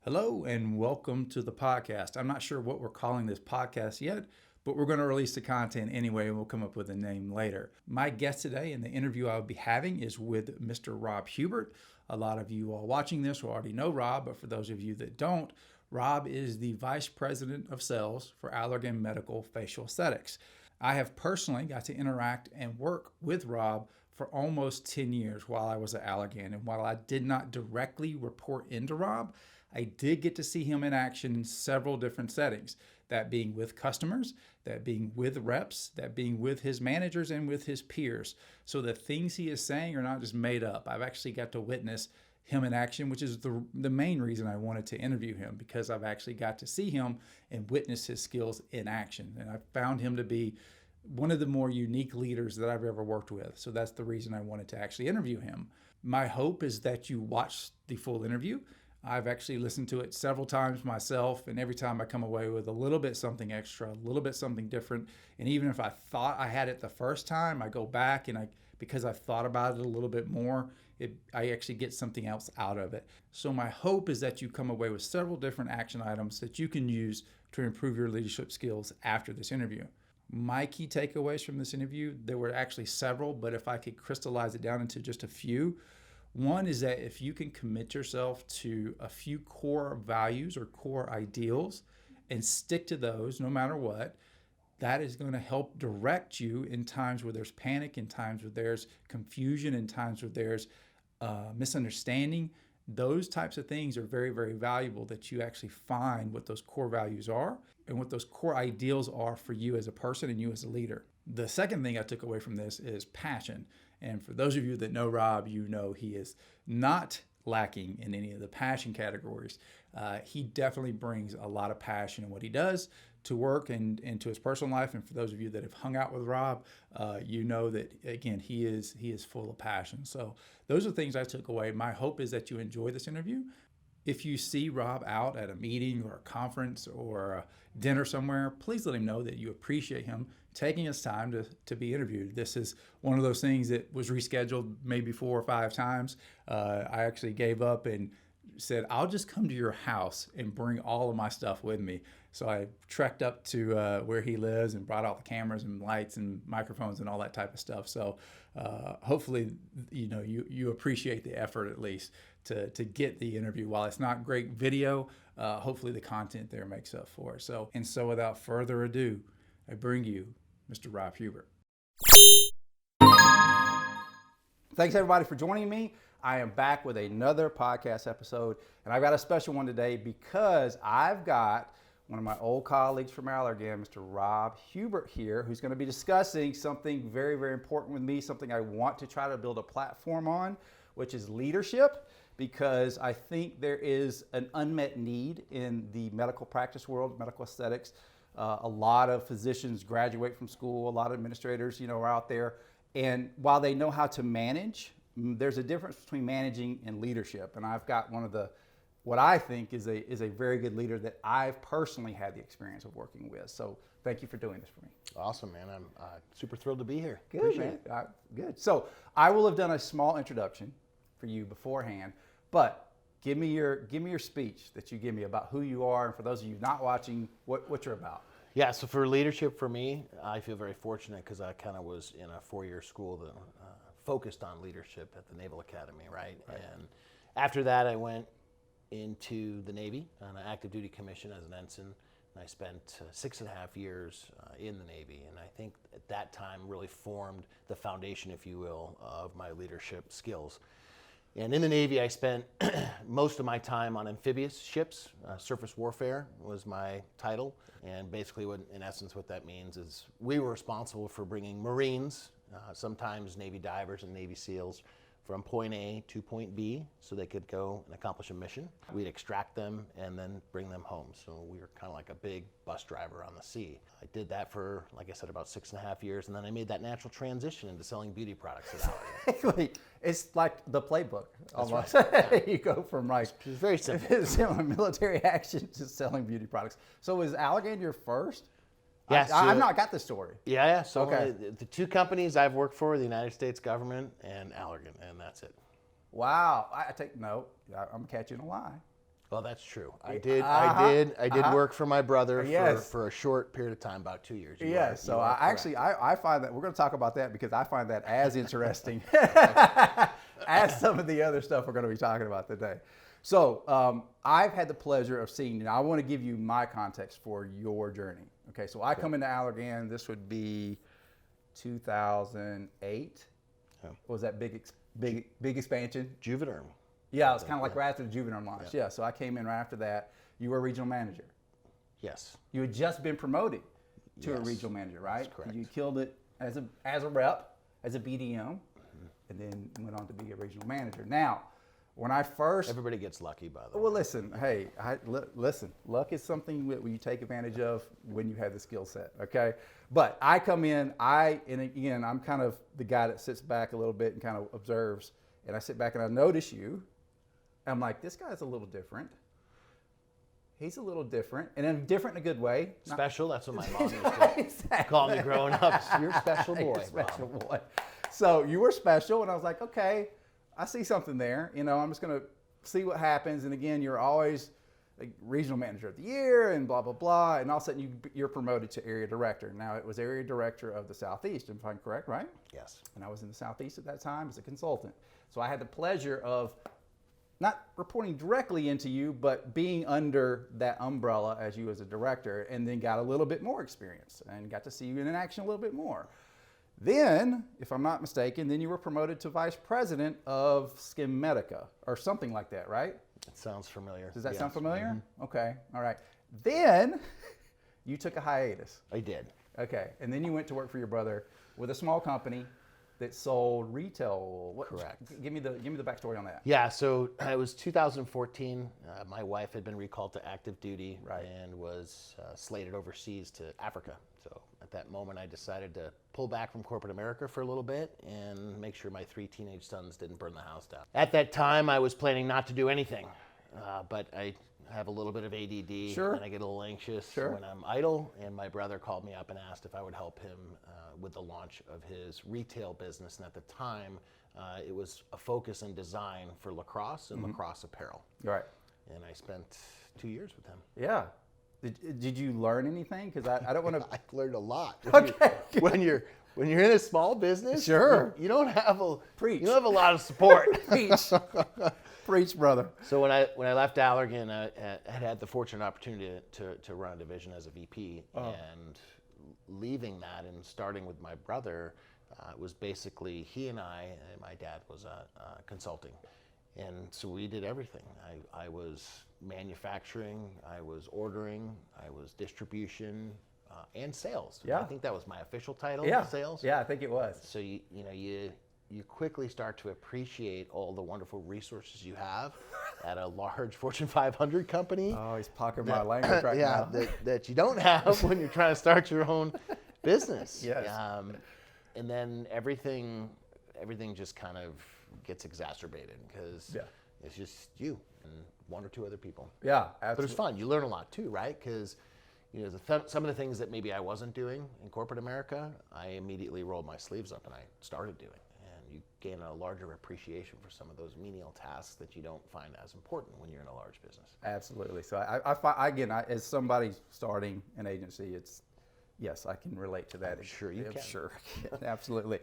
Hello and welcome to the podcast. I'm not sure what we're calling this podcast yet, but we're going to release the content anyway and we'll come up with a name later. My guest today and the interview I'll be having is with Mr. Rob Hubert. A lot of you all watching this will already know Rob, but for those of you that don't, Rob is the Vice President of Sales for Allergan Medical Facial Aesthetics. I have personally got to interact and work with Rob for almost 10 years while I was at Allergan. And while I did not directly report into Rob, I did get to see him in action in several different settings, that being with customers, that being with reps, that being with his managers and with his peers. So the things he is saying are not just made up. I've actually got to witness him in action, which is the main reason I wanted to interview him, because I've actually got to see him and witness his skills in action. And I found him to be one of the more unique leaders that I've ever worked with. So that's the reason I wanted to actually interview him. My hope is that you watch the full interview. I've actually listened to it several times myself, and every time I come away with a little bit something extra, a little bit something different. And even if I thought I had it the first time, I go back and because I've thought about it a little bit more, I actually get something else out of it. So my hope is that you come away with several different action items that you can use to improve your leadership skills after this interview. My key takeaways from this interview, there were actually several, but if I could crystallize it down into just a few. One is that if you can commit yourself to a few core values or core ideals and stick to those no matter what, that is going to help direct you in times where there's panic, in times where there's confusion, in times where there's misunderstanding. Those types of things are very, very valuable, that you actually find what those core values are and what those core ideals are for you as a person and you as a leader. The second thing I took away from this is passion. And for those of you that know Rob, you know he is not lacking in any of the passion categories. He definitely brings a lot of passion in what he does to work and to his personal life. And for those of you that have hung out with Rob, you know that, again, he is full of passion. So those are things I took away. My hope is that you enjoy this interview. If you see Rob out at a meeting or a conference or a dinner somewhere, please let him know that you appreciate him taking his time to be interviewed. This is one of those things that was rescheduled maybe 4 or 5 times. I actually gave up and said, I'll just come to your house and bring all of my stuff with me. So I trekked up to where he lives and brought out the cameras and lights and microphones and all that type of stuff. So hopefully, you appreciate the effort at least to get the interview. While it's not great video, hopefully the content there makes up for it. So without further ado, I bring you Mr. Rob Hubert. Thanks everybody for joining me. I am back with another podcast episode, and I've got a special one today because I've got one of my old colleagues from Allergan, Mr. Rob Hubert here, who's going to be discussing something very, very important with me, something I want to try to build a platform on, which is leadership, because I think there is an unmet need in the medical practice world, medical aesthetics. A lot of physicians graduate from school, a lot of administrators, are out there, and while they know how to manage, there's a difference between managing and leadership. And I've got what I think is a very good leader that I've personally had the experience of working with. So thank you for doing this for me. Awesome, man. I'm super thrilled to be here. Good, Appreciate man. Good. So I will have done a small introduction for you beforehand, but give me your speech that you give me about who you are, and for those of you not watching, what you're about. Yeah, so for leadership for me, I feel very fortunate because I kind of was in a 4-year school that focused on leadership at the Naval Academy, right? And after that, I went into the Navy on an active duty commission as an ensign, and I spent 6.5 years in the Navy, and I think at that time really formed the foundation, if you will, of my leadership skills. And in the Navy, I spent most of my time on amphibious ships. Surface warfare was my title, and basically in essence what that means is we were responsible for bringing Marines, sometimes Navy divers and Navy SEALs, from point A to point B so they could go and accomplish a mission. We'd extract them and then bring them home. So we were kind of like a big bus driver on the sea. I did that for, like I said, about 6.5 years, and then I made that natural transition into selling beauty products at Allergan. It's like the playbook almost. Right. You go from like It's very simple. military action to selling beauty products. So was Allergan your first? Yes. I've not got the story. Yeah. So Okay. the 2 companies I've worked for, the United States government and Allergan, and that's it. Wow. I take note. I'm catching a lie. Well, that's true. I Uh-huh. did work for my brother Yes. for a short period of time, about 2 years. You Yeah, are- so you are I correct. I find that we're going to talk about that because I find that as interesting as some of the other stuff we're going to be talking about today. So I've had the pleasure of seeing, and I want to give you my context for your journey. Okay, so I come into Allergan, this would be 2008. Yeah. Was that big expansion? Juvederm. Yeah, it was kind of like right after the Juvenile launch. Yeah, so I came in right after that. You were a regional manager. Yes. You had just been promoted to a Yes, regional manager, right? that's correct. You killed it as a rep, as a BDM, and then went on to be a regional manager. Now, when I first Everybody gets lucky, by the way. well, listen, hey, listen, luck is something that you take advantage of when you have the skill set, okay? But I come in, and again, I'm kind of the guy that sits back a little bit and kind of observes, and I sit back and I notice you. I'm like, this guy's a little different. He's a little different, and then different in a good way. Special, that's what my mom used to Exactly. call me growing up. You're a special boy. You're a special boy. So you were special, and I was like, okay, I see something there. You know, I'm just gonna see what happens. And again, you're always like regional manager of the year, and blah blah blah. And all of a sudden, you're promoted to area director. Now it was area director of the Southeast, if I'm correct, right? Yes. And I was in the Southeast at that time as a consultant. So I had the pleasure of not reporting directly into you, but being under that umbrella as you as a director, and then got a little bit more experience and got to see you in action a little bit more. Then, if I'm not mistaken, then you were promoted to vice president of Schemedica or something like that, right? It sounds familiar. Does that Yes. sound familiar? Okay, all right. Then you took a hiatus. I did. Okay, and then you went to work for your brother with a small company that sold retail. Correct. Give me the backstory on that. Yeah, so it was 2014. My wife had been recalled to active duty Right. and was slated overseas to Africa. So at that moment, I decided to pull back from corporate America for a little bit and make sure my 3 teenage sons didn't burn the house down. At that time, I was planning not to do anything, but I have a little bit of ADD, Sure. and I get a little anxious Sure. when I'm idle. And my brother called me up and asked if I would help him with the launch of his retail business. And at the time, it was a focus and design for lacrosse and lacrosse apparel. All right. And I spent 2 years with him. Yeah. Did you learn anything? Because I don't want to. I learned a lot. Okay. When you're in a small business, Sure. you don't have a Preach. you don't have a lot of support. Preach. Preach, brother. So when I left Allergan, I had the fortunate opportunity to run a division as a VP, and leaving that and starting with my brother was basically he and I, and my dad was consulting, and so we did everything. I was manufacturing, I was ordering, I was distribution, and sales. Yeah. I think that was my official title. Yeah. Sales. Yeah, I think it was. So you quickly start to appreciate all the wonderful resources you have at a large Fortune 500 company. Oh, he's pocketing my language right Yeah, now. that you don't have when you're trying to start your own business. Yes. And then everything just kind of gets exacerbated because Yeah. it's just you and 1 or 2 other people. Yeah, But absolutely. it's fun. You learn a lot too, right? Because some of the things that maybe I wasn't doing in corporate America, I immediately rolled my sleeves up and I started doing. And you gain a larger appreciation for some of those menial tasks that you don't find as important when you're in a large business. Absolutely. So as somebody starting an agency, yes, I can relate to that. I'm sure you can. Sure, I can. Absolutely.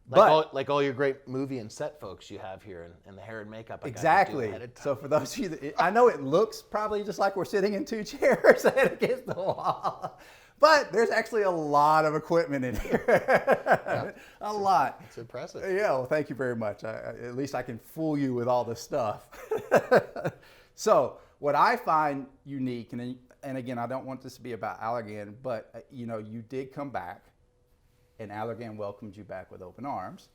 Like all your great movie and set folks you have here and the hair and makeup. I got to do Exactly. ahead of time. So for those of you that, I know it looks probably just like we're sitting in 2 chairs head against the wall, but there's actually a lot of equipment in here. A lot. It's impressive. Yeah, well, thank you very much. At least I can fool you with all this stuff. So what I find unique, and again, I don't want this to be about Allergan, but you did come back, and Allergan welcomed you back with open arms,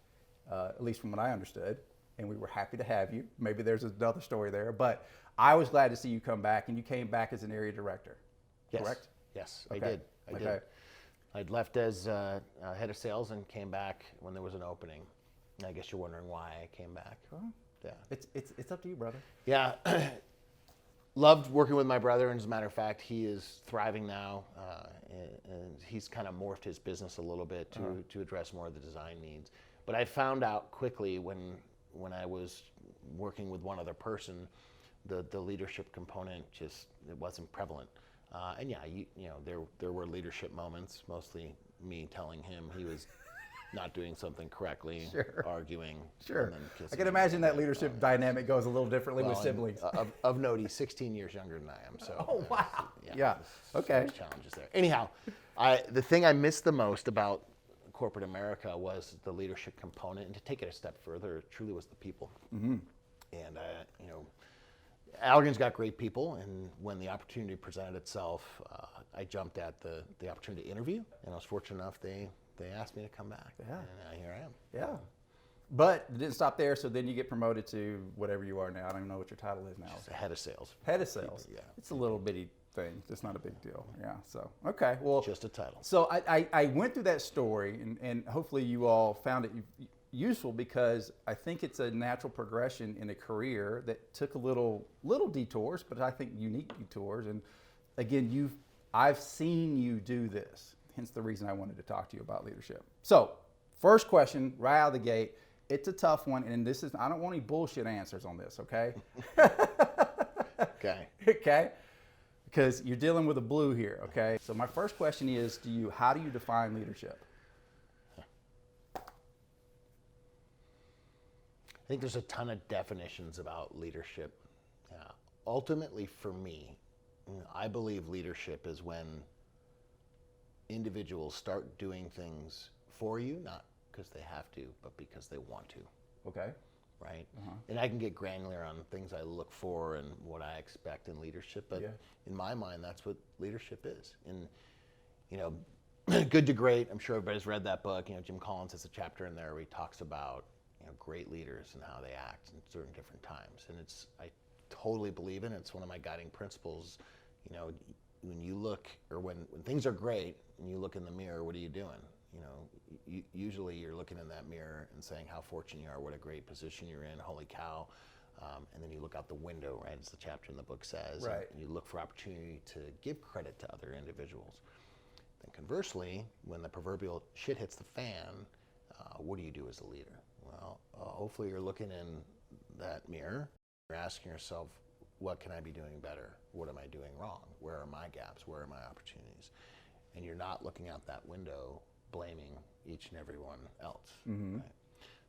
at least from what I understood, and we were happy to have you. Maybe there's another story there, but I was glad to see you come back, and you came back as an area director, Yes. correct? Yes, Okay. I did. I Okay. did. I'd left as head of sales and came back when there was an opening. And I guess you're wondering why I came back. Yeah. It's up to you, brother. Yeah. Loved working with my brother, and as a matter of fact, he is thriving now, and he's kind of morphed his business a little bit to address more of the design needs. But I found out quickly when I was working with one other person the leadership component just, it wasn't prevalent. And yeah, there were leadership moments, mostly me telling him he was not doing something correctly, Sure. arguing. Sure. And then I kissing can him. imagine that leadership dynamic goes a little differently with Well, siblings. Of note, he's 16 years younger than I am. So. Oh, wow. Yeah. there's Okay. challenges there. Anyhow, the thing I missed the most about corporate America was the leadership component, and to take it a step further, it truly was the people. Mm-hmm. And Allergan's got great people, and when the opportunity presented itself, I jumped at the opportunity to interview, and I was fortunate enough they asked me to come back. Yeah. And here I am. Yeah. But it didn't stop there, so then you get promoted to whatever you are now. I don't even know what your title is now. Just head of sales. Head of sales. Yeah. It's a little bitty thing. It's not a big deal. Yeah. So, okay. Well, Just a title. so I went through that story, and hopefully you all found it useful, because I think it's a natural progression in a career that took a little detours, but I think unique detours. And again, I've seen you do this, hence the reason I wanted to talk to you about leadership. So, first question, right out of the gate. It's a tough one, and I don't want any bullshit answers on this, okay? Okay. Okay? Because you're dealing with a blue here, okay? So my first question is, how do you define leadership? I think there's a ton of definitions about leadership. Ultimately, for me, I believe leadership is when individuals start doing things for you, not because they have to, but because they want to. Okay. Right? And I can get granular on things I look for and what I expect in leadership, but in my mind, that's what leadership is. And, Good to Great, I'm sure everybody's read that book. Jim Collins has a chapter in there where he talks about great leaders and how they act in certain different times. And I totally believe in it. It's one of my guiding principles. When you look, or when things are great and you look in the mirror, what are you doing? Usually you're looking in that mirror and saying how fortunate you are, what a great position you're in, holy cow. And then you look out the window, right, as the chapter in the book says, right. And you look for opportunity to give credit to other individuals. Then conversely, when the proverbial shit hits the fan, what do you do as a leader? Well, hopefully you're looking in that mirror, you're asking yourself, what can I be doing better? What am I doing wrong? Where are my gaps? Where are my opportunities? And you're not looking out that window blaming each and every one else. Mm-hmm. Right?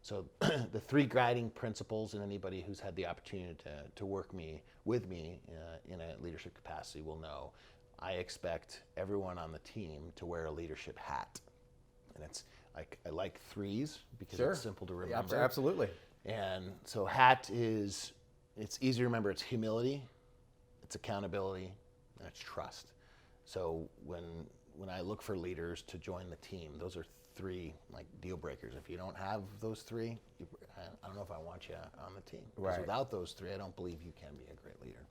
So the three guiding principles, and anybody who's had the opportunity to work with me in a leadership capacity will know, I expect everyone on the team to wear a leadership hat. And I like threes because it's simple to remember. Yeah, absolutely. And so hat it's easy to remember. It's humility, it's accountability, and it's trust. So when I look for leaders to join the team, those are three deal breakers. If you don't have those three, I don't know if I want you on the team. Because without those three, I don't believe you can be a great leader.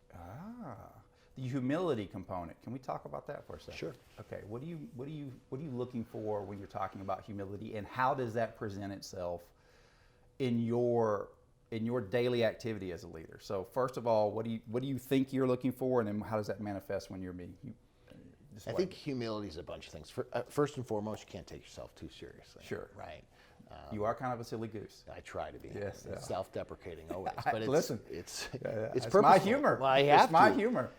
The humility component. Can we talk about that for a second? Sure. Okay. What are you looking for when you're talking about humility, and how does that present itself in your daily activity as a leader? So first of all, what do you think you're looking for, and then how does that manifest when you're being? I think humility is a bunch of things. First and foremost, you can't take yourself too seriously. Sure. Right. You are kind of a silly goose. I try to be. Yes. It's self-deprecating always. But it's purposeful. my humor. Well, it's my humor.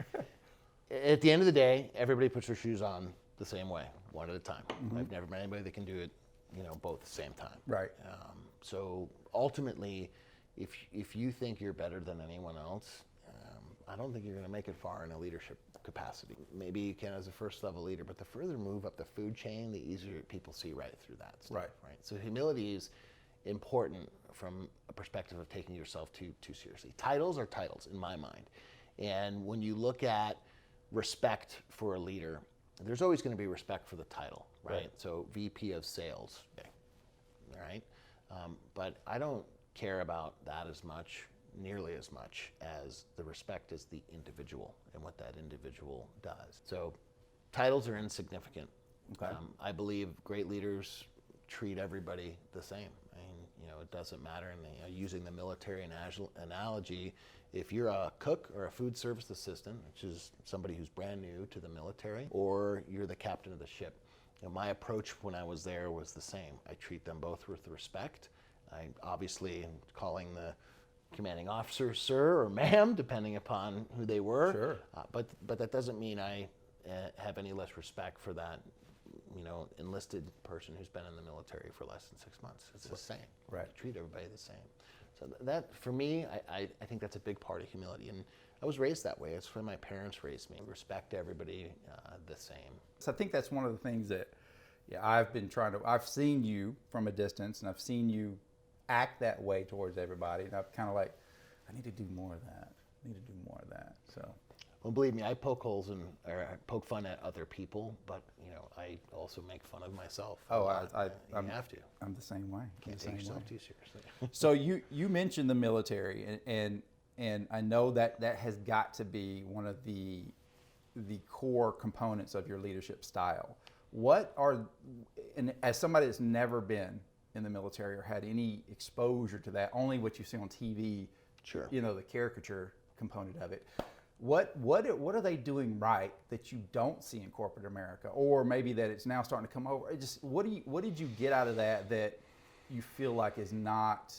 At the end of the day, everybody puts their shoes on the same way, one at a time. Mm-hmm. I've never met anybody that can do it, both at the same time. Right. So ultimately, if you think you're better than anyone else, I don't think you're going to make it far in a leadership capacity. Maybe you can as a first level leader, but the further move up the food chain, the easier people see right through that stuff. Right. So humility is important from a perspective of taking yourself too seriously. Titles are titles in my mind. And when you look at respect for a leader, there's always going to be respect for the title, right? So VP of sales, all right? But I don't care about that nearly as much as the respect as the individual and what that individual does. So titles are insignificant. Okay. I believe great leaders treat everybody the same. I mean, it doesn't matter. And using the military analogy, if you're a cook or a food service assistant, which is somebody who's brand new to the military, or you're the captain of the ship, my approach when I was there was the same. I treat them both with respect. I obviously am calling the commanding officer, sir or ma'am, depending upon who they were. Sure. But that doesn't mean I have any less respect for that, enlisted person who's been in the military for less than 6 months. It's the same. Right. You treat everybody the same. So that, for me, I think that's a big part of humility. And I was raised that way. It's the way my parents raised me. Respect everybody the same. So I think that's one of the things that I've seen you from a distance, and I've seen you act that way towards everybody. And I've kind of like, I need to do more of that. So. Well, believe me, I poke poke fun at other people, but I also make fun of myself. Oh, you have to. I'm the same way. Can't take yourself too seriously. So you mentioned the military, and I know that has got to be one of the core components of your leadership style. And as somebody that's never been in the military or had any exposure to that, only what you see on TV, sure, the caricature component of it. What are they doing right that you don't see in corporate America, or maybe that it's now starting to come over? What did you get out of that you feel like is not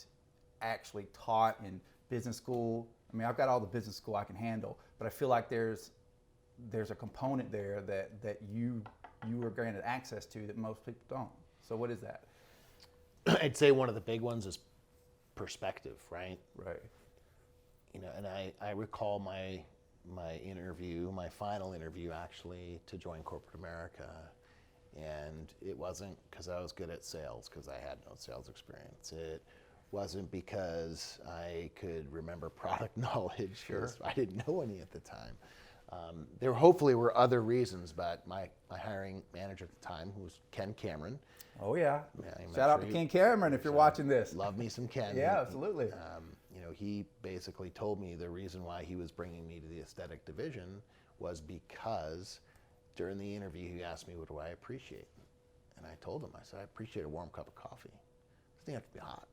actually taught in business school? I mean, I've got all the business school I can handle, but I feel like there's a component there that you were granted access to that most people don't. So what is that? I'd say one of the big ones is perspective, right? Right. And I recall my final interview actually to join corporate America, and it wasn't because I was good at sales, because I had no sales experience. It wasn't because I could remember product knowledge, because I didn't know any at the time. There hopefully were other reasons, but my hiring manager at the time, who was Ken Cameron. Oh yeah. Shout out to Ken Cameron if you're watching this. Love me some Ken. Yeah, absolutely. He basically told me the reason why he was bringing me to the aesthetic division was because during the interview he asked me, what do I appreciate? And I told him, I said, I appreciate a warm cup of coffee. It doesn't have to be hot.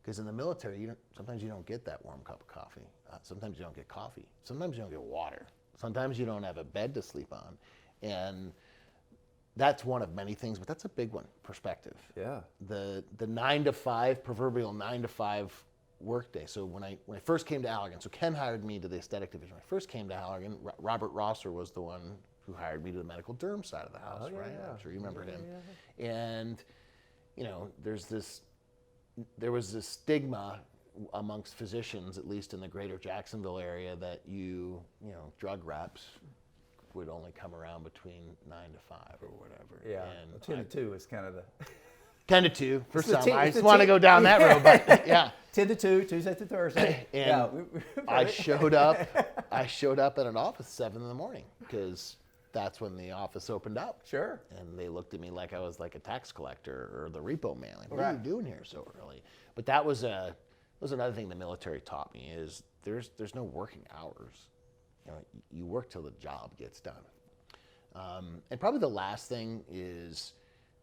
Because in the military, sometimes you don't get that warm cup of coffee. Sometimes you don't get coffee. Sometimes you don't get water. Sometimes you don't have a bed to sleep on. And that's one of many things, but that's a big one, perspective. Yeah. The 9 to 5, proverbial 9 to 5 workday. So when I first came to Allergan, so Ken hired me to the aesthetic division. When I first came to Allergan, Robert Rosser was the one who hired me to the medical derm side of the house, right? Yeah. I'm sure you remember him. Yeah. And there was this stigma amongst physicians, at least in the greater Jacksonville area, that drug reps would only come around between 9 to 5 or whatever. Yeah, and 10 to 2 is kind of the... 10 to 2 for some. I just want to go down that road, but yeah. 10 to 2, Tuesday to Thursday. And I showed up at an office 7 in the morning because that's when the office opened up. Sure. And they looked at me like I was like a tax collector or the repo man. Like, what are you doing here so early? But that was another thing the military taught me is there's no working hours. You work till the job gets done. And probably the last thing is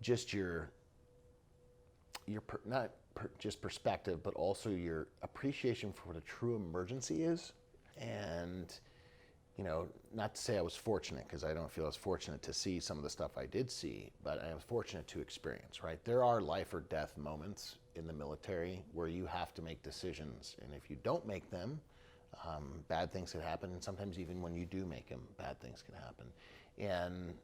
just your not just perspective, but also your appreciation for what a true emergency is. And, not to say I was fortunate, because I don't feel I was fortunate to see some of the stuff I did see, but I was fortunate to experience, right? There are life or death moments in the military where you have to make decisions. And if you don't make them, bad things can happen. And sometimes even when you do make them, bad things can happen. And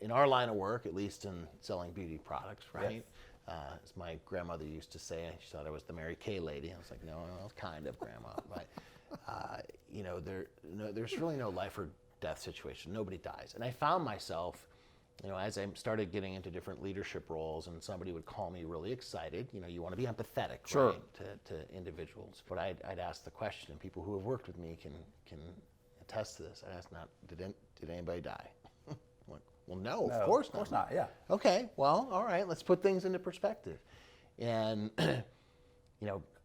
in our line of work, at least in selling beauty products, right? Yes. As my grandmother used to say, she thought I was the Mary Kay lady. I was like, no, kind of, Grandma. But, there's really no life or death situation. Nobody dies. And I found myself, as I started getting into different leadership roles and somebody would call me really excited, you want to be empathetic, sure, right, to individuals. But I'd ask the question, and people who have worked with me can attest to this. I asked, did anybody die? Well, no, of course not. Yeah. Okay, well, all right, let's put things into perspective. And,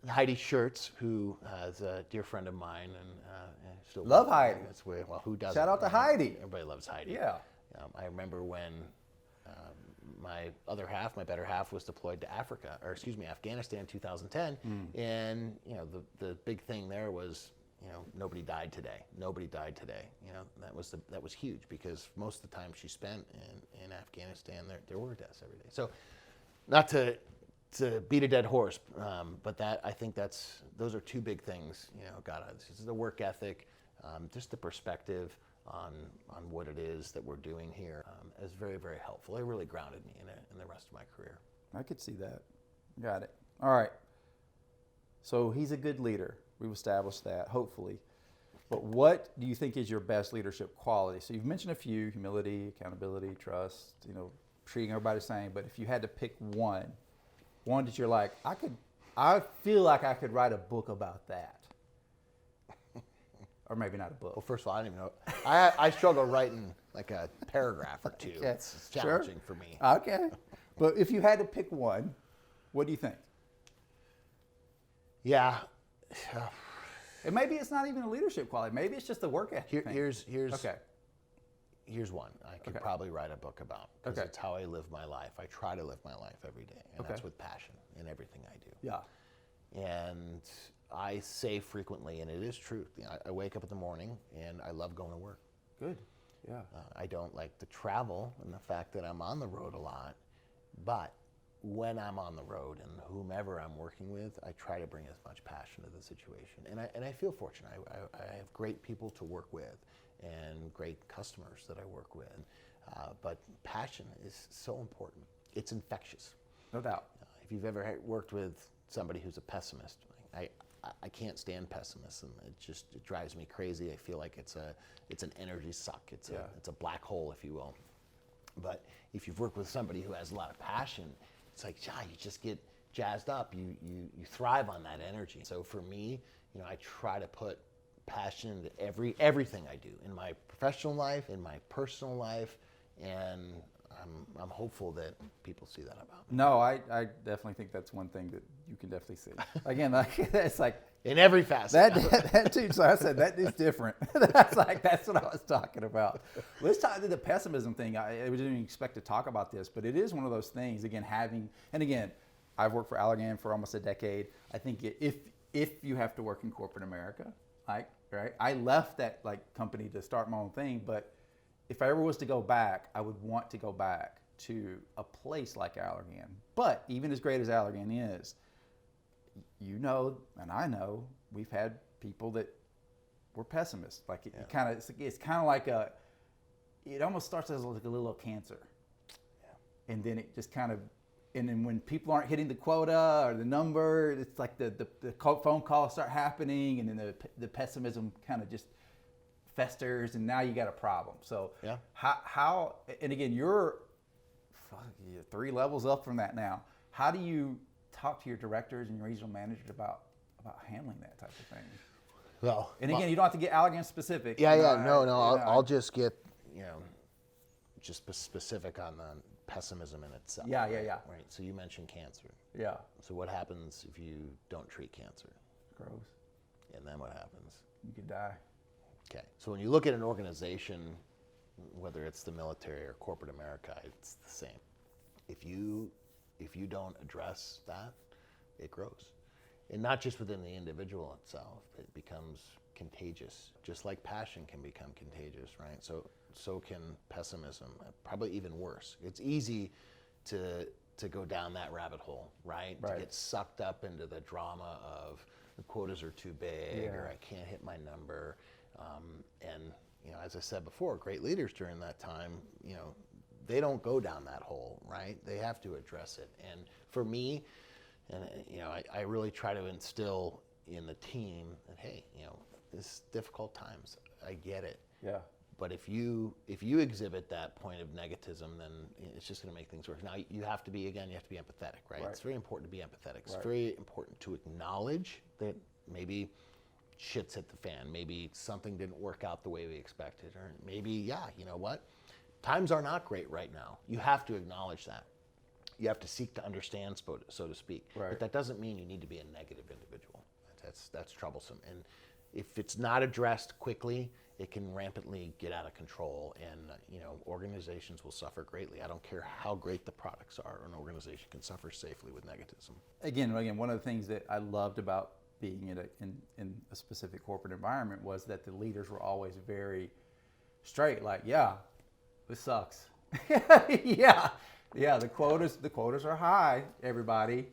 Heidi Schertz, who is a dear friend of mine, and still love Heidi. That's where, well, who doesn't? Shout out to Heidi. Everybody loves Heidi. Yeah. I remember when my better half, was deployed to Afghanistan in 2010, and the big thing there was, nobody died today. Nobody died today. That was huge, because most of the time she spent in Afghanistan, there were deaths every day. So, not to to beat a dead horse, but that I think those are two big things. This is the work ethic, just the perspective on what it is that we're doing here is very, very helpful. It really grounded me in the rest of my career. I could see that. Got it. All right. So he's a good leader. We've established that, hopefully. But what do you think is your best leadership quality? So you've mentioned a few: humility, accountability, trust, treating everybody the same. But if you had to pick one that you're like, I feel like I could write a book about that. Or maybe not a book. Well, first of all, I don't even know. I struggle writing like a paragraph or two. Okay. It's challenging for me. Okay. But if you had to pick one, what do you think? Yeah. And maybe it's not even a leadership quality. Maybe it's just the work ethic thing. Here's one I could probably write a book about, because it's how I live my life. I try to live my life every day, and that's with passion in everything I do. Yeah. And I say frequently, and it is true, I wake up in the morning and I love going to work. Good. Yeah. I don't like the travel and the fact that I'm on the road a lot, but when I'm on the road and whomever I'm working with, I try to bring as much passion to the situation. And I feel fortunate. I have great people to work with and great customers that I work with. But passion is so important. It's infectious. No doubt. If you've ever worked with somebody who's a pessimist, I can't stand pessimism. It drives me crazy. I feel like it's an energy suck. It's a black hole, if you will. But if you've worked with somebody who has a lot of passion, it's like, you just get jazzed up. You thrive on that energy. So for me, I try to put passion into everything I do in my professional life, in my personal life, and I'm hopeful that people see that about me. No, I definitely think that's one thing that you can definitely see. Again, it's like in every facet. That too. So I said that is different. That's what I was talking about. Let's talk to the pessimism thing. I didn't even expect to talk about this, but it is one of those things. Again, I've worked for Allergan for almost a decade. I think if you have to work in corporate America, I left that company to start my own thing, but if I ever was to go back, I would want to go back to a place like Allergan. But even as great as Allergan is, and I know, we've had people that were pessimists. It's kind of like it almost starts as like a little cancer. Yeah. And then it just and then when people aren't hitting the quota or the number, it's like the phone calls start happening, and then the pessimism kind of just festers, and now you got a problem. So how and again, you're 3 levels up from that now. How do you talk to your directors and your regional managers about handling that type of thing? Well, and again, you don't have to get Allergan specific. I'll just get just specific on the pessimism in itself. Yeah. Right. So you mentioned cancer. Yeah. So what happens if you don't treat cancer? Gross. And then what happens? You could die. Okay. So when you look at an organization, whether it's the military or corporate America, it's the same. If you don't address that, it grows. And not just within the individual itself, it becomes contagious. Just like passion can become contagious, right? So can pessimism, probably even worse. It's easy to go down that rabbit hole, right? To get sucked up into the drama of the quotas are too big, or I can't hit my number. And as I said before, great leaders during that time, they don't go down that hole, right? They have to address it. And for me, I really try to instill in the team that, hey, this difficult times, I get it. Yeah. But if you exhibit that point of negativism, then it's just going to make things worse. Now you have to be empathetic, right? It's very important to be empathetic. It's very important to acknowledge that maybe shit's hit the fan. Maybe something didn't work out the way we expected, or maybe, you know what? Times are not great right now. You have to acknowledge that. You have to seek to understand, so to speak. Right. But that doesn't mean you need to be a negative individual. That's troublesome. And if it's not addressed quickly, it can rampantly get out of control, and organizations will suffer greatly. I don't care how great the products are, an organization can suffer safely with negativism. Again, one of the things that I loved about being in a specific corporate environment was that the leaders were always very straight, like, this sucks. The quotas are high, everybody.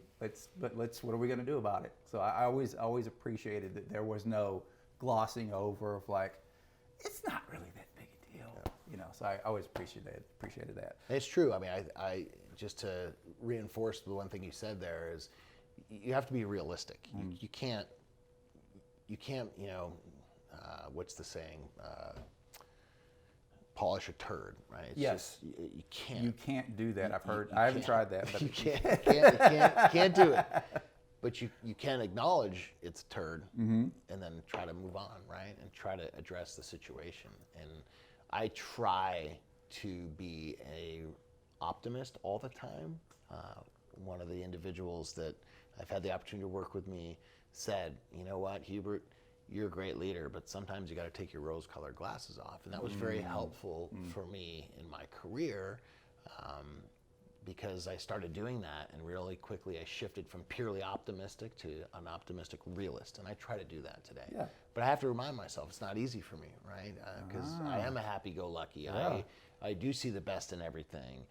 What are we going to do about it? So I always appreciated that there was no glossing over of like, it's not really that big a deal, So I always appreciated that. It's true. I mean, I just to reinforce the one thing you said there is, you have to be realistic. You can't, what's the saying? Polish a turd, right? It's Yes. just, you can't. You can't do that. I've heard. I haven't tried that, but You can't do it. But you can acknowledge it's a turd, and then try to move on, right? And try to address the situation. And I try to be a optimist all the time. One of the individuals that I've had the opportunity to work with me said, you know what, Hubert, you're a great leader, but sometimes you got to take your rose-colored glasses off. And that was very helpful for me in my career, because I started doing that, and really quickly I shifted from purely optimistic to an optimistic realist. And I try to do that today. Yeah. But I have to remind myself it's not easy for me, right? Because I am a happy-go-lucky. Yeah. I do see the best in everything.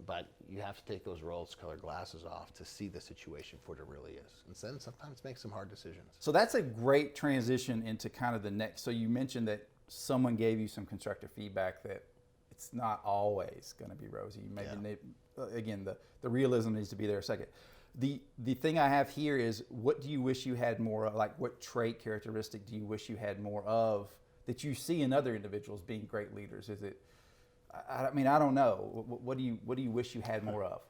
But you have to take those rose-colored glasses off to see the situation for what it really is. And then sometimes make some hard decisions. So that's a great transition into kind of the next. So you mentioned that someone gave you some constructive feedback that it's not always going to be rosy. Again, the realism needs to be there a second. The thing I have here is, what do you wish you had more of? Like, what trait, characteristic do you wish you had more of that you see in other individuals being great leaders? Is it, I mean, I don't know. What do you wish you had more of?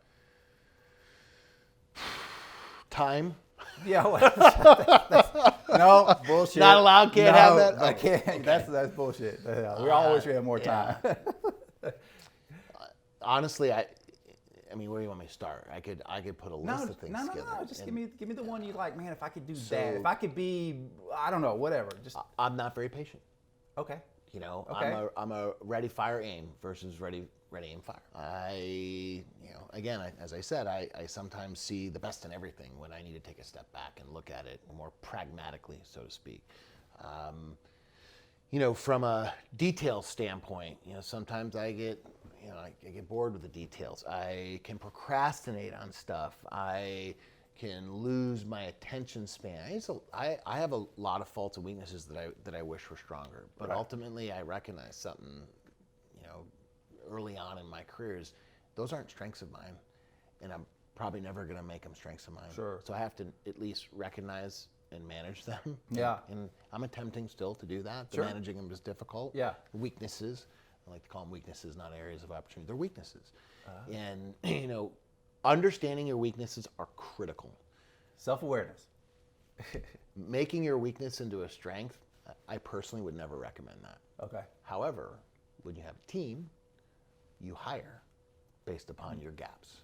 Time. Yeah. No, bullshit. Not allowed. Can't have that. I can't. Okay. That's bullshit. We always have more time. Yeah. Honestly, I mean, where do you want me to start? I could put a list of things together. No. Just give me the one you like, man. If I could do that, if I could be, I don't know, whatever. Just I'm not very patient. okay. Okay. I'm a ready, fire, aim versus ready, aim, fire. Again, as I said, I sometimes see the best in everything when I need to take a step back and look at it more pragmatically, so to speak. From a detail standpoint, sometimes I get bored with the details. I can procrastinate on stuff. I can lose my attention span. I have a lot of faults and weaknesses that I wish were stronger. But ultimately, I recognize something, early on in my careers, those aren't strengths of mine, and I'm probably never going to make them strengths of mine. Sure. So I have to at least recognize and manage them. Yeah. And I'm attempting still to do that. Sure. Managing them is difficult. Yeah. Weaknesses, I like to call them weaknesses, not areas of opportunity. They're weaknesses. And, understanding your weaknesses are critical. Self-awareness. Making your weakness into a strength, I personally would never recommend that. Okay. However, when you have a team, you hire based upon your gaps.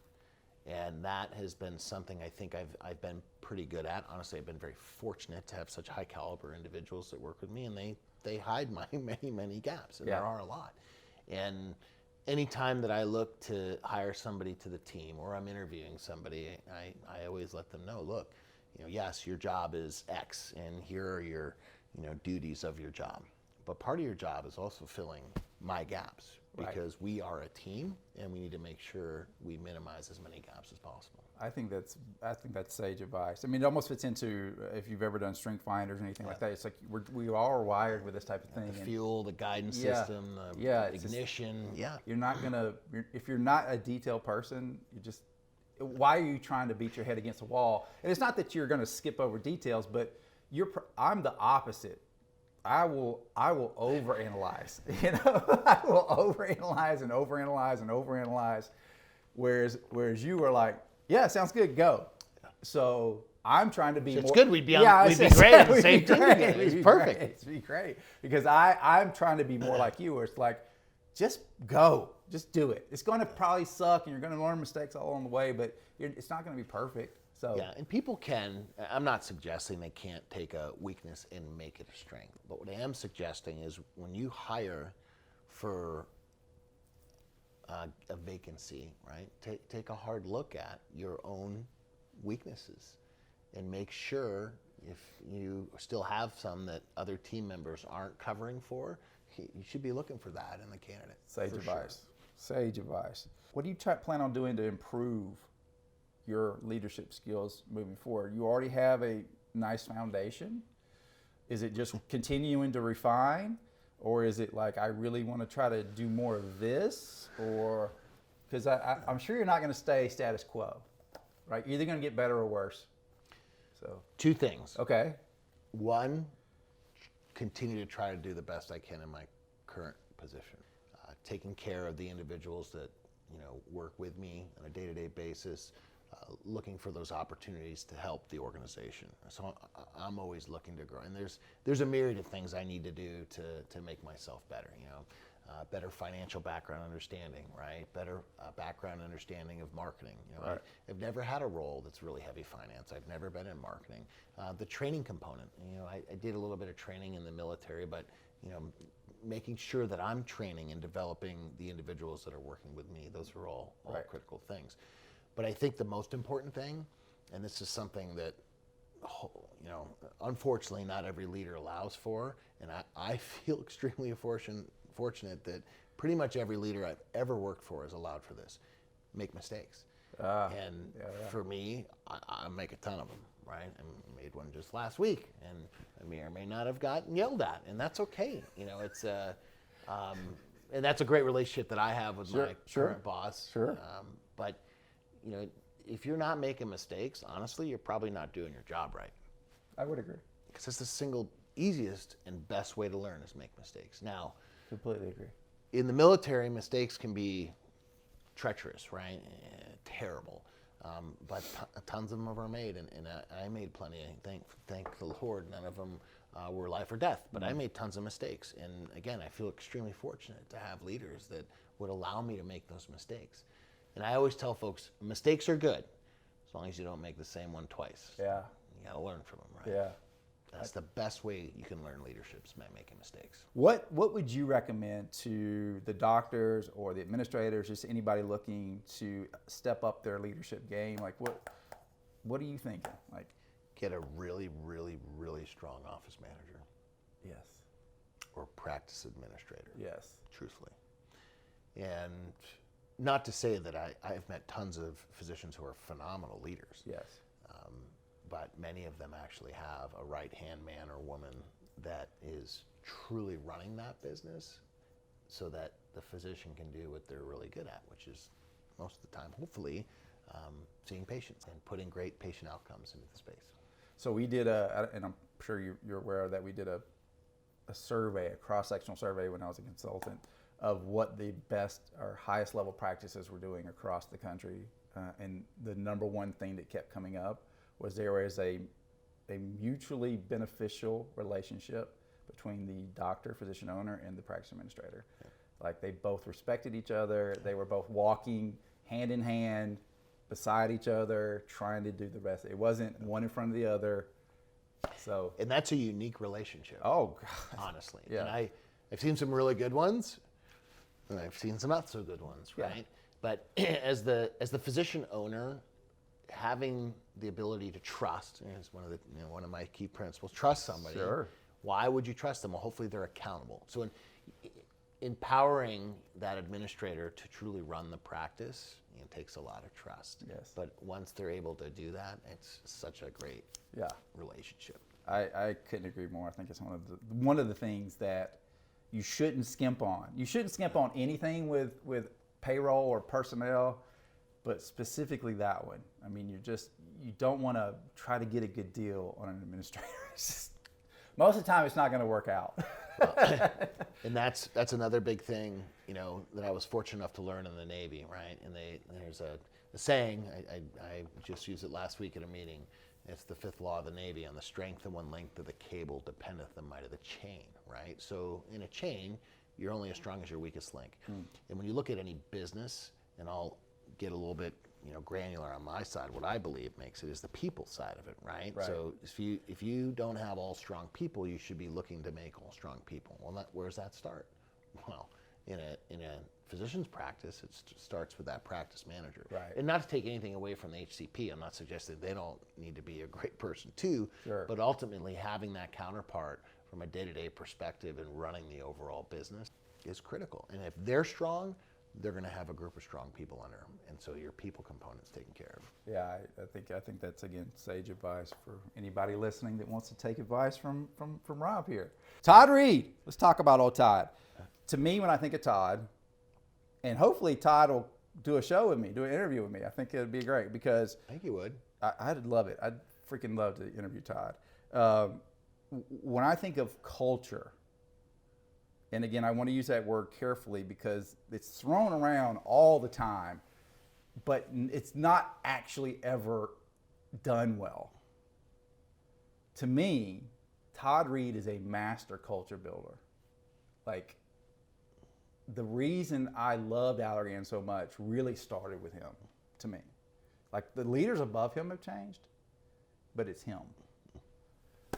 And that has been something I think I've been pretty good at. Honestly, I've been very fortunate to have such high caliber individuals that work with me, and they hide my many gaps, and there are a lot. And anytime that I look to hire somebody to the team, or I'm interviewing somebody, I always let them know, look, yes, your job is X, and here are your duties of your job. But part of your job is also filling my gaps, because we are a team, and we need to make sure we minimize as many gaps as possible. I think that's sage advice. I mean, it almost fits into, if you've ever done strength finders or anything like that. It's like we all are wired with this type of thing. The fuel, the guidance system, the ignition. You're not gonna. If you're not a detailed person, you just. Why are you trying to beat your head against a wall? And it's not that you're going to skip over details, but I'm the opposite. I will overanalyze. I will overanalyze and overanalyze and overanalyze, whereas you are like, yeah, sounds good, go. So I'm trying to be. It's good. We'd be great on the same team together. It's perfect. It'd be great because I'm trying to be more like you, where it's like, just go, just do it. It's going to probably suck, and you're going to learn mistakes all along the way, but it's not going to be perfect. So yeah, and people can. I'm not suggesting they can't take a weakness and make it a strength, but what I am suggesting is when you hire for a vacancy, right? Take a hard look at your own weaknesses and make sure if you still have some that other team members aren't covering for, you should be looking for that in the candidate. Sage advice. Sage advice. What do you plan on doing to improve your leadership skills moving forward? You already have a nice foundation. Is it just continuing to refine, or is it like I really want to try to do more of this, or because I'm sure you're not going to stay status quo, right? You're either going to get better or worse. So Two things. okay, One, continue to try to do the best I can in my current position, taking care of the individuals that work with me on a day-to-day basis, looking for those opportunities to help the organization. So I'm always looking to grow, and there's a myriad of things I need to do to make myself better. Better financial background understanding, right? Better background understanding of marketing. Right. I've never had a role that's really heavy finance. I've never been in marketing. The training component. I did a little bit of training in the military, but making sure that I'm training and developing the individuals that are working with me. Those are all Right. critical things. But I think the most important thing, and this is something that unfortunately not every leader allows for, and I feel extremely fortunate that pretty much every leader I've ever worked for is allowed for this: make mistakes. And for me, I make a ton of them, right? I made one just last week, and I may or may not have gotten yelled at, and that's okay. It's and that's a great relationship that I have with my current boss. Sure. But if you're not making mistakes, honestly, you're probably not doing your job right. I would agree. Because it's the single easiest and best way to learn is make mistakes. Now, Completely agree. in the military, mistakes can be treacherous, right? Terrible. But tons of them are made, and I made plenty. Thank the Lord, none of them were life or death. But I made tons of mistakes, and again, I feel extremely fortunate to have leaders that would allow me to make those mistakes. And I always tell folks, mistakes are good, as long as you don't make the same one twice. Yeah. You got to learn from them, right? Yeah. That's the best way you can learn leadership, is by making mistakes. What would you recommend to the doctors or the administrators, just anybody looking to step up their leadership game? Like what are you thinking? Like, Get a really, really, really strong office manager yes. or practice administrator, Yes. truthfully. And not to say that I've met tons of physicians who are phenomenal leaders. Yes. But many of them actually have a right-hand man or woman that is truly running that business so that the physician can do what they're really good at, which is most of the time, hopefully, seeing patients and putting great patient outcomes into the space. So we did and I'm sure you're aware that we did a survey, a cross-sectional survey when I was a consultant, of what the best or highest level practices were doing across the country. And the number one thing that kept coming up was there was a mutually beneficial relationship between the doctor, physician owner, and the practice administrator. Yeah. Like they both respected each other. They were both walking hand in hand beside each other, trying to do the best. It wasn't one in front of the other. So, and that's a unique relationship. Oh, God. Honestly. Yeah. And I've seen some really good ones, and I've seen some not so good ones, right? Yeah. But as the physician owner, having the ability to trust is one of my key principles. Trust somebody. Sure. Why would you trust them? Well, hopefully they're accountable. So empowering that administrator to truly run the practice takes a lot of trust. Yes. But once they're able to do that, it's such a great relationship. I couldn't agree more. I think it's one of the things that you shouldn't skimp on. You shouldn't skimp on anything with payroll or personnel, but specifically that one. I mean, you don't want to try to get a good deal on an administrator. Most of the time, it's not going to work out. And that's another big thing, that I was fortunate enough to learn in the Navy, right? And there's a saying, I just used it last week at a meeting. It's the fifth law of the Navy: on the strength and one length of the cable dependeth the might of the chain, right? So in a chain, you're only as strong as your weakest link. And when you look at any business, and I'll get a little bit granular on my side, what I believe makes it is the people side of it, right? So if you don't have all strong people, you should be looking to make all strong people. Well, where does that start? Well, in a physician's practice, it starts with that practice manager. Right. And not to take anything away from the HCP, I'm not suggesting they don't need to be a great person too, Sure. But ultimately having that counterpart from a day-to-day perspective and running the overall business is critical. And if they're strong, they're going to have a group of strong people under them, and so your people component's taken care of. Yeah, I think that's, again, sage advice for anybody listening that wants to take advice from Rob here. Todd Reed, let's talk about old Todd. To me, when I think of Todd, and hopefully Todd will do a show with me, do an interview with me. I think it would be great because I think you would. I'd love it. I'd freaking love to interview Todd. When I think of culture, and again, I want to use that word carefully because it's thrown around all the time, but it's not actually ever done well. To me, Todd Reed is a master culture builder. Like, the reason I loved Allergan so much really started with him, to me. Like, the leaders above him have changed, but it's him.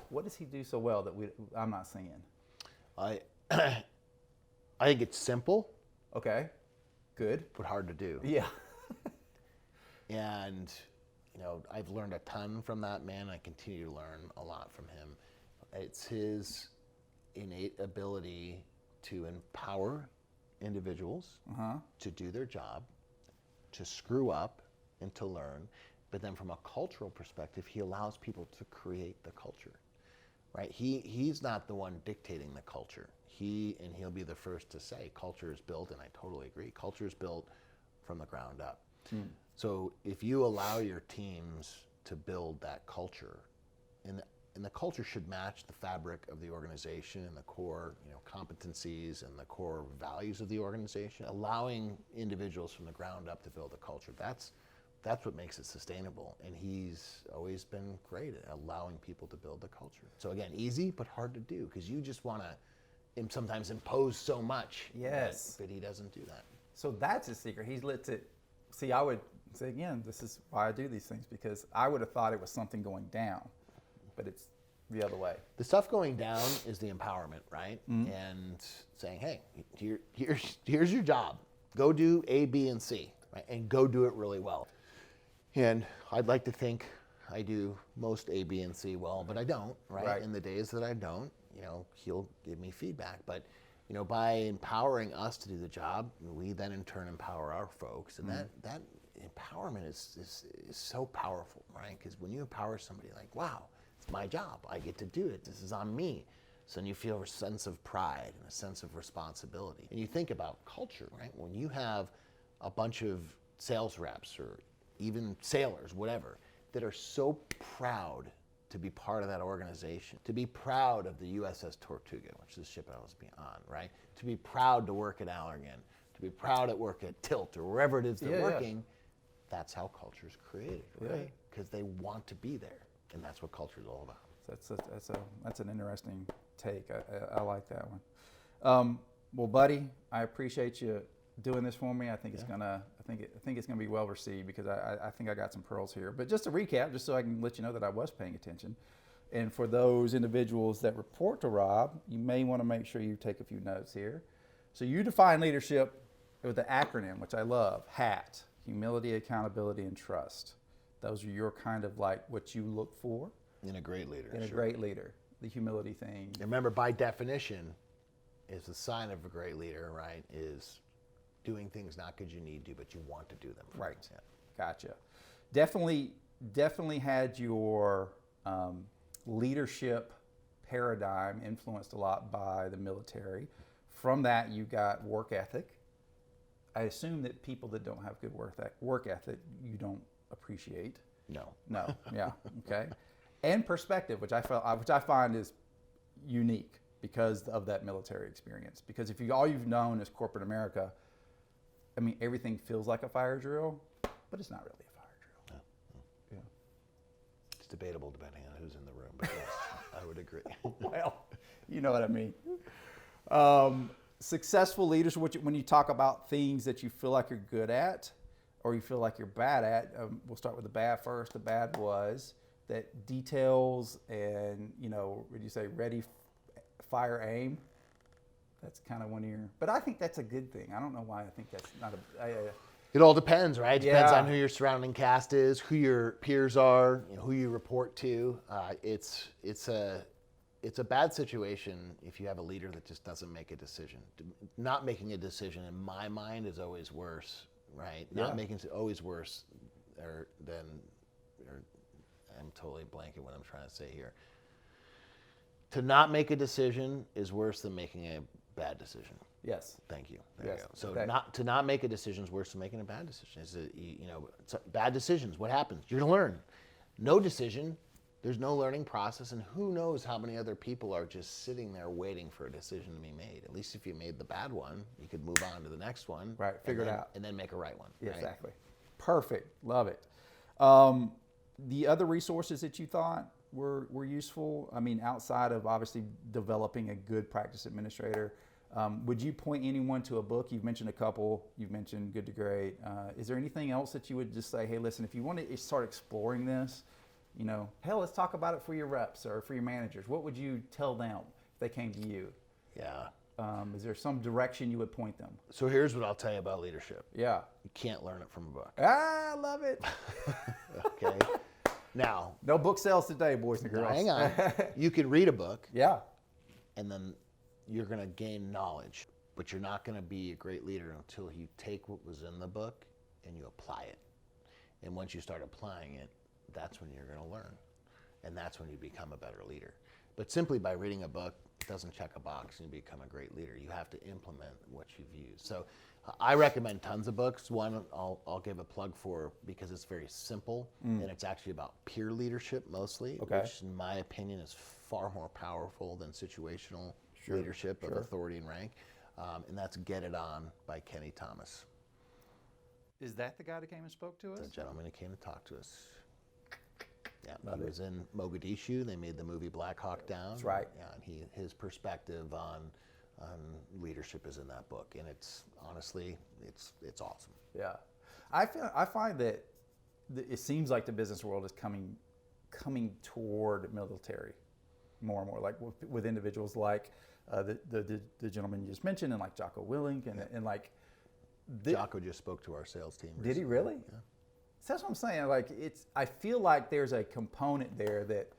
What does he do so well that I'm not seeing? I think it's simple. Okay, good. But hard to do. Yeah. And, I've learned a ton from that man. I continue to learn a lot from him. It's his innate ability to empower individuals to do their job, to screw up, and to learn. But then from a cultural perspective, he allows people to create the culture, right? He's not the one dictating the culture. He'll be the first to say culture is built, and I totally agree, culture is built from the ground up. So if you allow your teams to build that culture, and the culture should match the fabric of the organization and the core competencies and the core values of the organization, allowing individuals from the ground up to build a culture, that's what makes it sustainable. And he's always been great at allowing people to build the culture. So again, easy but hard to do because you just want to sometimes impose so much. Yes. But he doesn't do that. So that's his secret. He's lit it. See, I would say, again, this is why I do these things, because I would have thought it was something going down, but it's the other way. The stuff going down is the empowerment, right? And saying, hey, here's your job. Go do A, B, and C, right? And go do it really well. And I'd like to think I do most A, B, and C well, but I don't, right? In the days that I don't, he'll give me feedback. But, by empowering us to do the job, we then in turn empower our folks. And that empowerment is so powerful, right? Because when you empower somebody like, wow, it's my job, I get to do it, this is on me. So then you feel a sense of pride and a sense of responsibility. And you think about culture, right? When you have a bunch of sales reps or even sailors, whatever, that are so proud to be part of that organization, to be proud of the USS Tortuga, which is the ship I was on, right? To be proud to work at Allergan, to be proud to work at Tilt or wherever it is they're working, that's how culture is created, right? Because they want to be there, and that's what culture is all about. That's an interesting take. I like that one. Well, buddy, I appreciate you doing this for me. I think it's gonna be well received because I think I got some pearls here. But just to recap, just so I can let you know that I was paying attention, and for those individuals that report to Rob, you may want to make sure you take a few notes here. So you define leadership with the acronym, which I love: HAT, humility, accountability, and trust. Those are your kind of like what you look for in a great leader. In a great leader, the humility thing. Remember, by definition, is the sign of a great leader, right? Is doing things not because you need to, but you want to do them. Right. Yeah. Gotcha. Definitely had your leadership paradigm influenced a lot by the military. From that, you got work ethic. I assume that people that don't have good work ethic, you don't appreciate. No. Yeah. Okay. And perspective, which I find is unique because of that military experience. Because if all you've known is corporate America, I mean, everything feels like a fire drill, but it's not really a fire drill. Yeah. It's debatable depending on who's in the room, but yes, I would agree. Well, you know what I mean. Successful leaders, when you talk about things that you feel like you're good at or you feel like you're bad at, we'll start with the bad first. The bad was that details and, would you say ready, fire, aim? That's kind of one of your, but I think that's a good thing. I don't know why I think that's not it all depends, right? Depends on who your surrounding cast is, who your peers are, who you report to. It's it's a bad situation if you have a leader that just doesn't make a decision. Not making a decision, in my mind, is always worse, right? Yeah. Not making it always worse than I'm totally blanking what I'm trying to say here. To not make a decision is worse than making a bad decision. Yes. Thank you. There Yes. you go. So Okay. to not make a decision is worse than making a bad decision. Bad decisions. What happens? You're to learn. No decision. There's no learning process, and who knows how many other people are just sitting there waiting for a decision to be made. At least if you made the bad one, you could move on to the next one. Right, figure it out. And then make a right one. Yeah, right? exactly. Perfect. Love it. The other resources that you thought were useful, I mean, outside of obviously developing a good practice administrator, would you point anyone to a book? You've mentioned a couple. You've mentioned Good to Great. Is there anything else that you would just say, hey, listen, if you want to start exploring this, hell, let's talk about it for your reps or for your managers. What would you tell them if they came to you? Yeah. Is there some direction you would point them? So here's what I'll tell you about leadership. Yeah. You can't learn it from a book. I love it. Okay. Now, No book sales today, boys and girls. hang on. You can read a book, Yeah. and then you're going to gain knowledge, but you're not going to be a great leader until you take what was in the book and you apply it. And once you start applying it, that's when you're going to learn, and that's when you become a better leader. But simply by reading a book doesn't check a box and you become a great leader. You have to implement what you've used. So I recommend tons of books. One I'll give a plug for because it's very simple, and it's actually about peer leadership mostly, Okay. which in my opinion is far more powerful than situational leadership of authority and rank. And that's Get It On by Kenny Thomas, Is that the guy that came and spoke to us? the gentleman who came to talk to us. Yeah, he was in Mogadishu. They made the movie Black Hawk Down. That's right. Yeah, and his perspective on leadership is in that book, and it's honestly it's awesome. Yeah. I find that it seems like the business world is coming toward military more and more, like with individuals like the gentleman you just mentioned, and like Jocko Willink, and like Jocko just spoke to our sales team. Did he recently. really? Yeah. So that's what I'm saying. Like I feel like there's a component there that,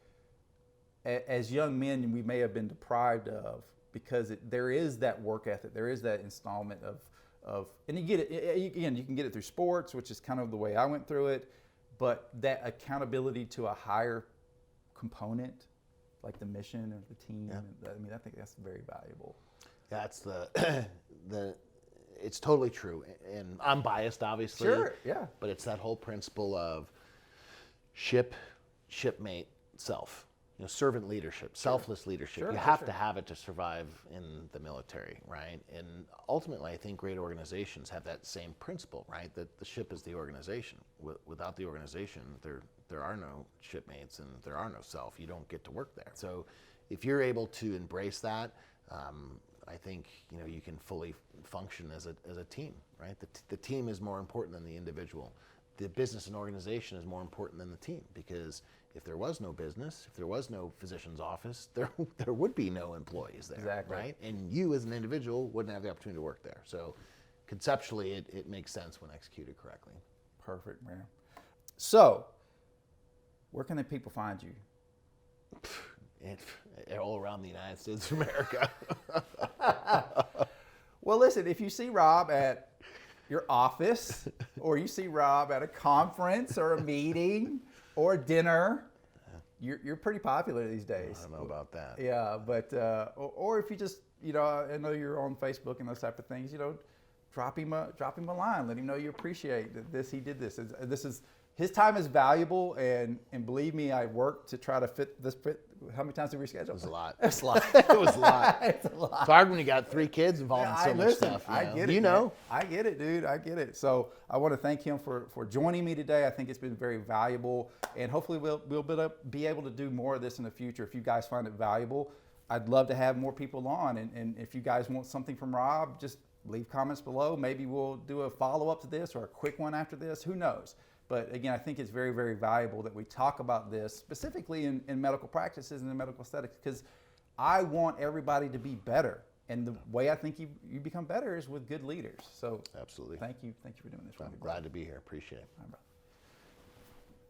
as young men, we may have been deprived of because there is that work ethic, there is that installment of, and you get it again. You can get it through sports, which is kind of the way I went through it, but that accountability to a higher component, like the mission or the team. Yeah. I mean, I think that's very valuable. That's the it's totally true, and I'm biased, obviously. Sure, yeah. But it's that whole principle of shipmate, self. Servant leadership, selfless leadership. Sure, you for have sure. to have it to survive in the military, right? And ultimately, I think great organizations have that same principle, right? That the ship is the organization. Without the organization, there are no shipmates and there are no self. You don't get to work there. So if you're able to embrace that, I think you can fully function as a team, right? The team is more important than the individual. The business and organization is more important than the team, because if there was no business, if there was no physician's office, there would be no employees there, Exactly. right? And you as an individual wouldn't have the opportunity to work there. So conceptually, it makes sense when executed correctly. Perfect, man. So, where can the people find you? All around the United States of America. Well, listen, if you see Rob at your office, or you see Rob at a conference or a meeting or a dinner, you're pretty popular these days. I don't know about that. Yeah, but or if you just I know you're on Facebook and those type of things. Drop him a line. Let him know you appreciate that he did this. This is his time is valuable, and believe me, I worked to try to fit. How many times did we schedule? It was a lot. It's a lot. It was a lot. It's a lot. It's hard when you got 3 kids involved in so much stuff. I get it. You know. Man. I get it, dude. I get it. So I want to thank him for joining me today. I think it's been very valuable, and hopefully we'll be able to do more of this in the future. If you guys find it valuable, I'd love to have more people on. And if you guys want something from Rob, just leave comments below. Maybe we'll do a follow-up to this or a quick one after this. Who knows? But again, I think it's very, very valuable that we talk about this specifically in medical practices and in medical aesthetics, because I want everybody to be better. And the way I think you become better is with good leaders. So Absolutely. thank you for doing this. I'm glad to be here. Appreciate it. All right, bro.